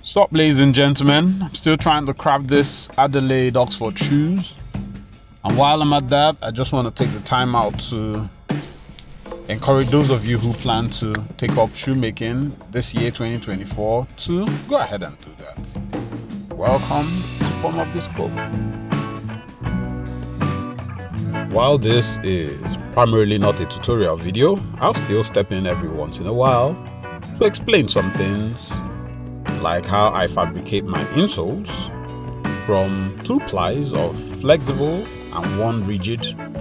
Sup, ladies and gentlemen. I'm still trying to craft this Adelaide Oxford shoes. And while I'm at that, I just want to take the time out to encourage those of you who plan to take up shoemaking this year, 2024, to go ahead and do that. Welcome to Form of Bespoke. While this is primarily not a tutorial video, I'll still step in every once in a while to explain some things, like how I fabricate my insoles from 2 plies of flexible and 1 rigid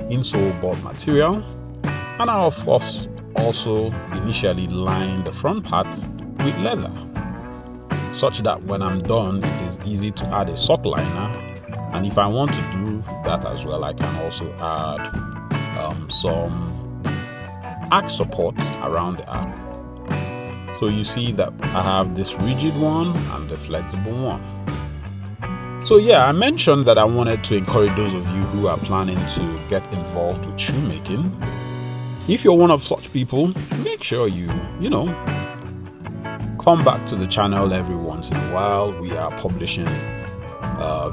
insole board material, and I of course also initially line the front part with leather, such that when I'm done it is easy to add a sock liner, and if I want to do that as well, I can also add some arc support around the arc. So you see that I have this rigid one and the flexible one. So yeah, I mentioned that I wanted to encourage those of you who are planning to get involved with shoemaking. If you're one of such people, make sure you come back to the channel every once in a while. We are publishing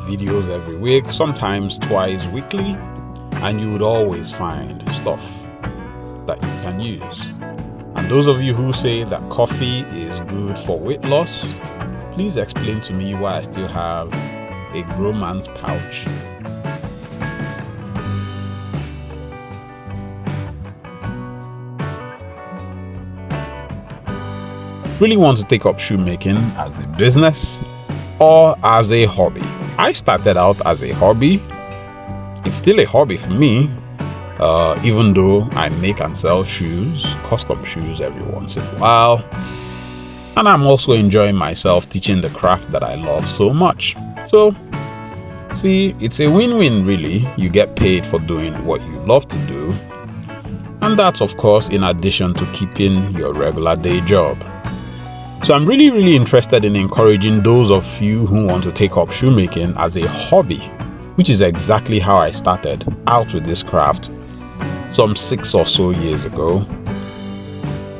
videos every week, sometimes twice weekly, and you would always find stuff that you can use. And those of you who say that coffee is good for weight loss, please explain to me why I still have a grown man's pouch. Really want to take up shoemaking as a business or as a hobby? I started out as a hobby. It's still a hobby for me. Even though I make and sell shoes, custom shoes every once in a while. And I'm also enjoying myself teaching the craft that I love so much. So, see, it's a win-win really. You get paid for doing what you love to do. And that's of course in addition to keeping your regular day job. So I'm really interested in encouraging those of you who want to take up shoemaking as a hobby, which is exactly how I started out with this craft some 6 or so years ago.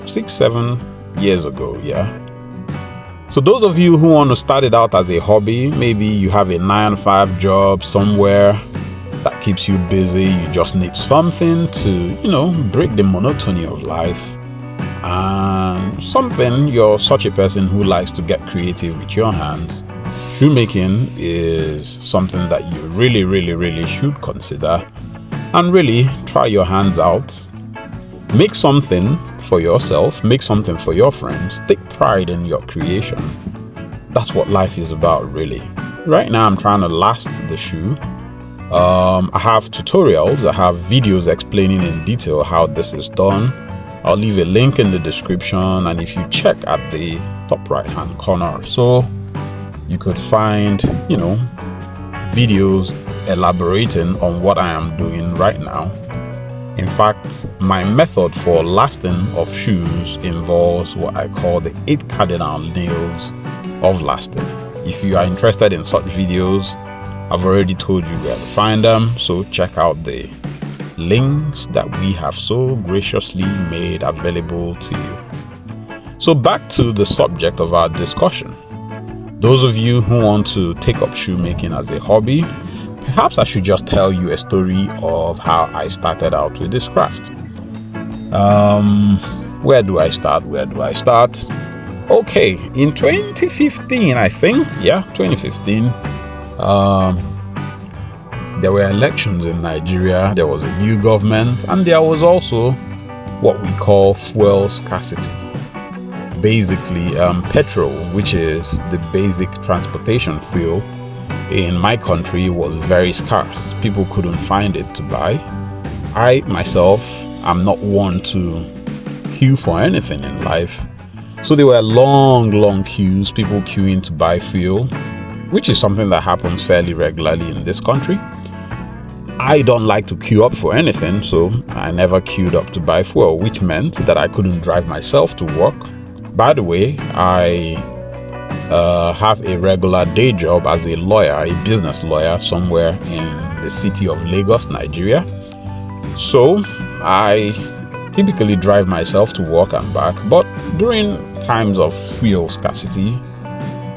6-7 years ago, yeah. So those of you who want to start it out as a hobby, maybe you have a 9-to-5 job somewhere that keeps you busy, you just need something to, break the monotony of life, and something you're such a person who likes to get creative with your hands. Shoemaking is something that you really should consider and really try your hands out. Make something for yourself, make something for your friends, take pride in your creation. That's what life is about, really. Right now I'm trying to last the shoe. I have tutorials, I have videos explaining in detail how this is done. I'll leave a link in the description, and if you check at the top right hand corner or so, you could find videos elaborating on what I am doing right now. In fact, my method for lasting of shoes involves what I call the 8 cardinal nails of lasting. If you are interested in such videos, I've already told you where to find them, so check out the links that we have so graciously made available to you. So back to the subject of our discussion. Those of you who want to take up shoemaking as a hobby, perhaps I should just tell you a story of how I started out with this craft. Where do I start? Okay, in 2015, I think, 2015, there were elections in Nigeria, there was a new government, and there was also what we call fuel scarcity. Basically, petrol, which is the basic transportation fuel in my country, was very scarce. People couldn't find it to buy. I myself am not one to queue for anything in life. So there were long queues, people queuing to buy fuel, which is something that happens fairly regularly in this country. I don't like to queue up for anything, so I never queued up to buy fuel, which meant that I couldn't drive myself to work. By the way, I have a regular day job as a lawyer, a business lawyer, somewhere in the city of Lagos, Nigeria. So I typically drive myself to work and back, but during times of fuel scarcity,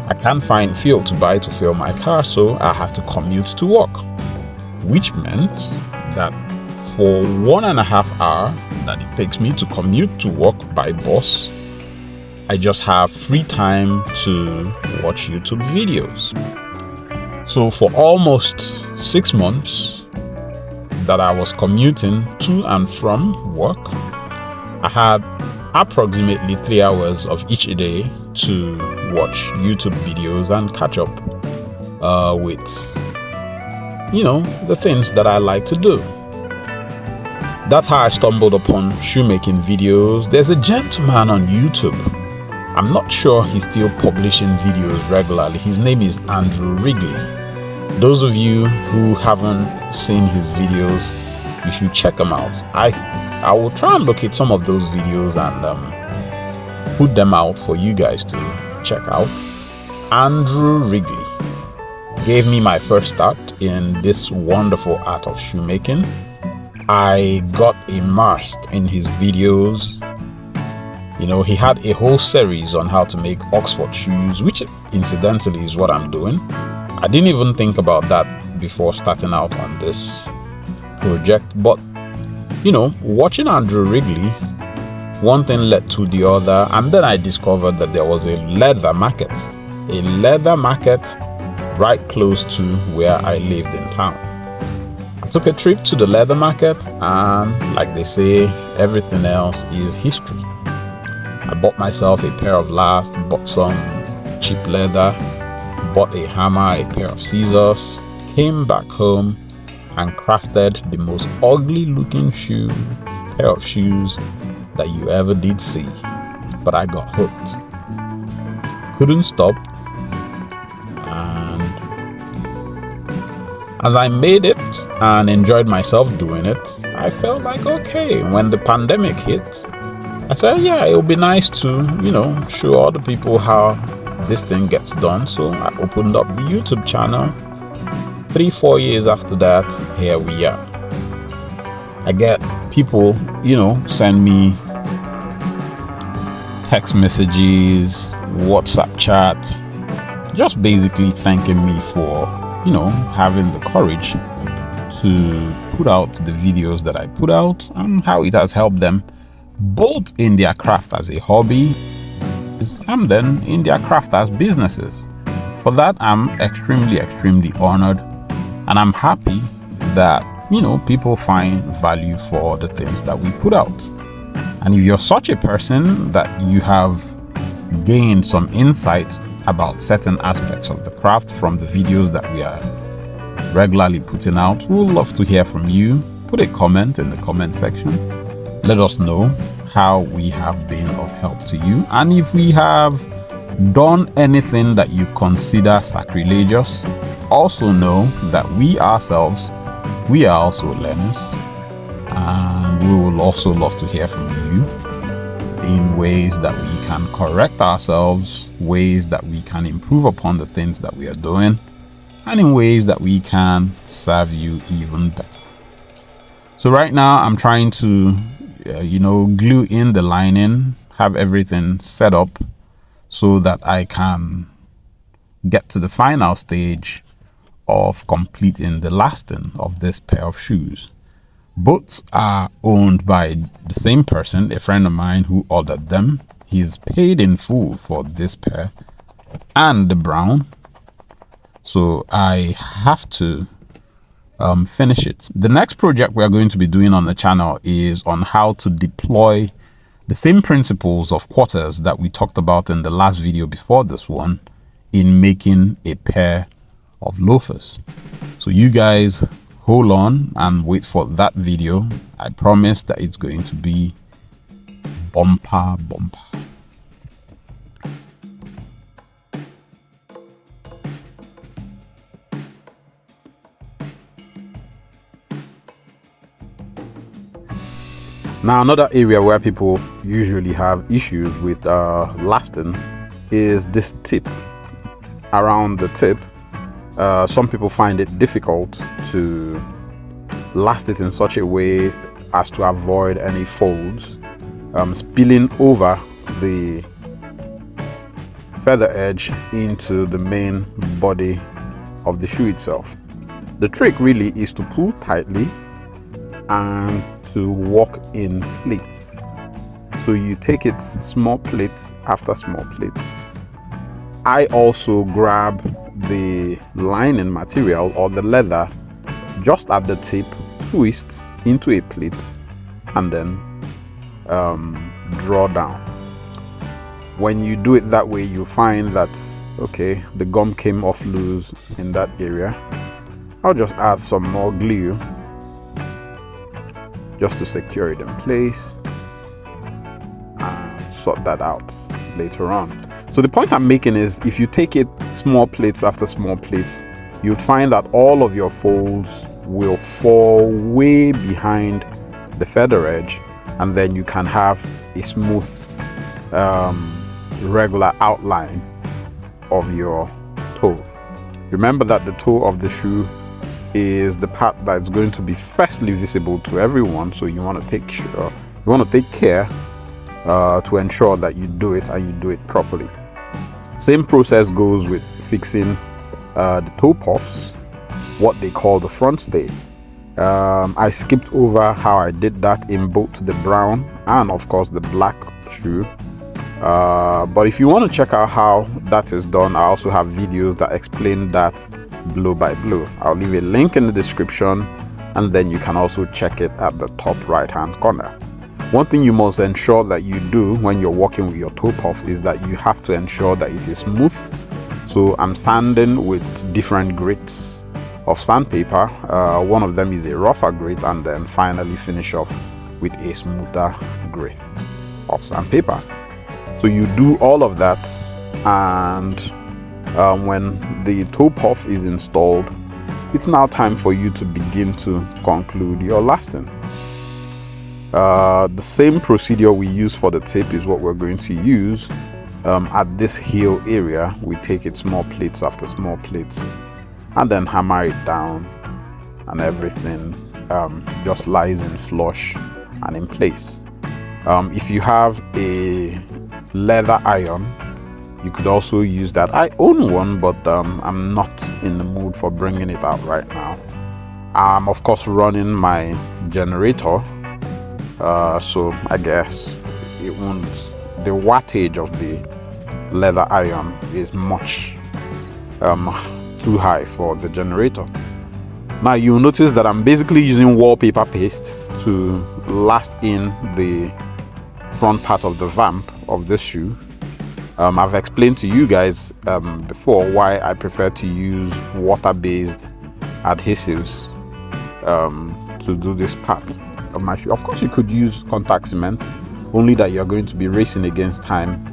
I can't find fuel to buy to fill my car, so I have to commute to work, which meant that for 1.5 hours that it takes me to commute to work by bus, I just have free time to watch YouTube videos. So for almost 6 months that I was commuting to and from work, I had approximately 3 hours of each day to watch YouTube videos and catch up with, the things that I like to do. That's how I stumbled upon shoemaking videos. There's a gentleman on YouTube. I'm not sure he's still publishing videos regularly. His name is Andrew Wrigley. Those of you who haven't seen his videos, you should check them out. I will try and locate some of those videos and put them out for you guys to check out. Andrew Wrigley gave me my first start in this wonderful art of shoemaking. I got immersed in his videos. He had a whole series on how to make Oxford shoes, which incidentally is what I'm doing. I didn't even think about that before starting out on this project, but watching Andrew Wrigley, one thing led to the other, and then I discovered that there was a leather market right close to where I lived in town. I took a trip to the leather market, and like they say, everything else is history. I bought myself a pair of last, bought some cheap leather, bought a hammer, a pair of scissors, came back home and crafted the most ugly looking pair of shoes that you ever did see. But I got hooked. Couldn't stop. And as I made it and enjoyed myself doing it, I felt like, okay, when the pandemic hit, I said, yeah, it would be nice to, show other people how this thing gets done. So I opened up the YouTube channel. 3-4 years after that, here we are. I get people, send me text messages, WhatsApp chats, just basically thanking me for, having the courage to put out the videos that I put out and how it has helped them both in their craft as a hobby and then in their craft as businesses. For that, I'm extremely, extremely honored, and I'm happy that, people find value for the things that we put out. And if you're such a person that you have gained some insight about certain aspects of the craft from the videos that we are regularly putting out, we would love to hear from you. Put a comment in the comment section. Let us know how we have been of help to you, and if we have done anything that you consider sacrilegious, also know that we ourselves, we are also learners, and we will also love to hear from you in ways that we can correct ourselves, ways that we can improve upon the things that we are doing, and in ways that we can serve you even better. So right now I'm trying to glue in the lining, have everything set up so that I can get to the final stage of completing the lasting of this pair of shoes. Both are owned by the same person, a friend of mine who ordered them. He's paid in full for this pair and the brown, so I have to finish it. The next project we are going to be doing on the channel is on how to deploy the same principles of quarters that we talked about in the last video before this one in making a pair of loafers. So you guys hold on and wait for that video. I promise that it's going to be bumper. Now, another area where people usually have issues with lasting is this tip. Around the tip, some people find it difficult to last it in such a way as to avoid any folds spilling over the feather edge into the main body of the shoe itself. The trick really is to pull tightly and to walk in pleats. So you take it small pleats after small pleats. I also grab the lining material or the leather just at the tip, twist into a pleat, and then draw down. When you do it that way, you find that okay, the gum came off loose in that area. I'll just add some more glue just to secure it in place and sort that out later on. So the point I'm making is, if you take it small plates after small plates, you'll find that all of your folds will fall way behind the feather edge, and then you can have a smooth regular outline of your toe. Remember that the toe of the shoe is the part that's going to be firstly visible to everyone, so you want to take care to ensure that you do it and you do it properly. Same process goes with fixing the toe puffs, what they call the front stay. I skipped over how I did that in both the brown and of course the black shoe. But if you want to check out how that is done, I also have videos that explain that blow by blow. I'll leave a link in the description, and then you can also check it at the top right hand corner. One thing you must ensure that you do when you're working with your toe puffs is that you have to ensure that it is smooth. So I'm sanding with different grades of sandpaper. One of them is a rougher grade, and then finally finish off with a smoother grade of sandpaper. So you do all of that, and when the toe puff is installed, it's now time for you to begin to conclude your lasting. The same procedure we use for the tip is what we're going to use at this heel area. We take it small plates after small plates and then hammer it down, and everything just lies in flush and in place. If you have a leather iron, you could also use that. I own one, but I'm not in the mood for bringing it out right now. I'm of course running my generator, so I guess it won't, the wattage of the leather iron is much too high for the generator. Now you'll notice that I'm basically using wallpaper paste to last in the front part of the vamp of this shoe. I've explained to you guys before why I prefer to use water-based adhesives to do this part of my shoe. Of course you could use contact cement, only that you're going to be racing against time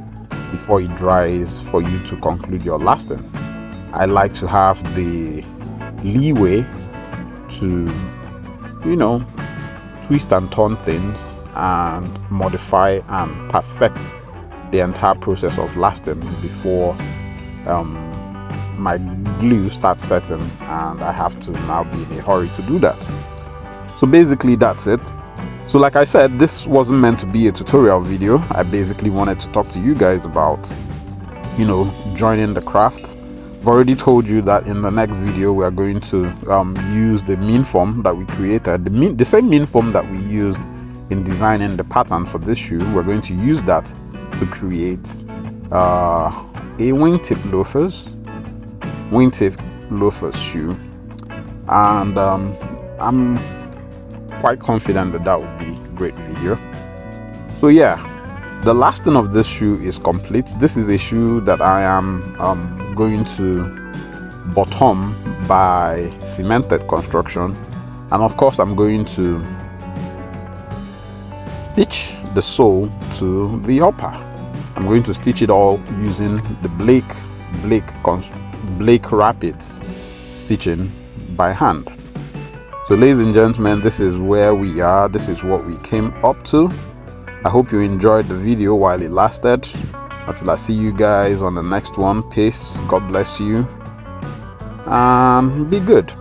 before it dries for you to conclude your lasting. I like to have the leeway to, you know, twist and turn things and modify and perfect the entire process of lasting before my glue starts setting, and I have to now be in a hurry to do that. So basically that's it. So like I said, this wasn't meant to be a tutorial video. I basically wanted to talk to you guys about, you know, joining the craft. I've already told you that in the next video we are going to use the mean form that we created, the same mean form that we used in designing the pattern for this shoe. We're going to use that to create a wingtip loafers shoe, and I'm quite confident that that would be a great video. So yeah, the lasting of this shoe is complete. This is a shoe that I am going to bottom by cemented construction, and of course I'm going to stitch the sole to the upper. I'm going to stitch it all using the Blake Rapids stitching by hand. So ladies and gentlemen, this is where we are. This is what we came up to. I hope you enjoyed the video while it lasted. Until I see you guys on the next one, peace, God bless you, and be good.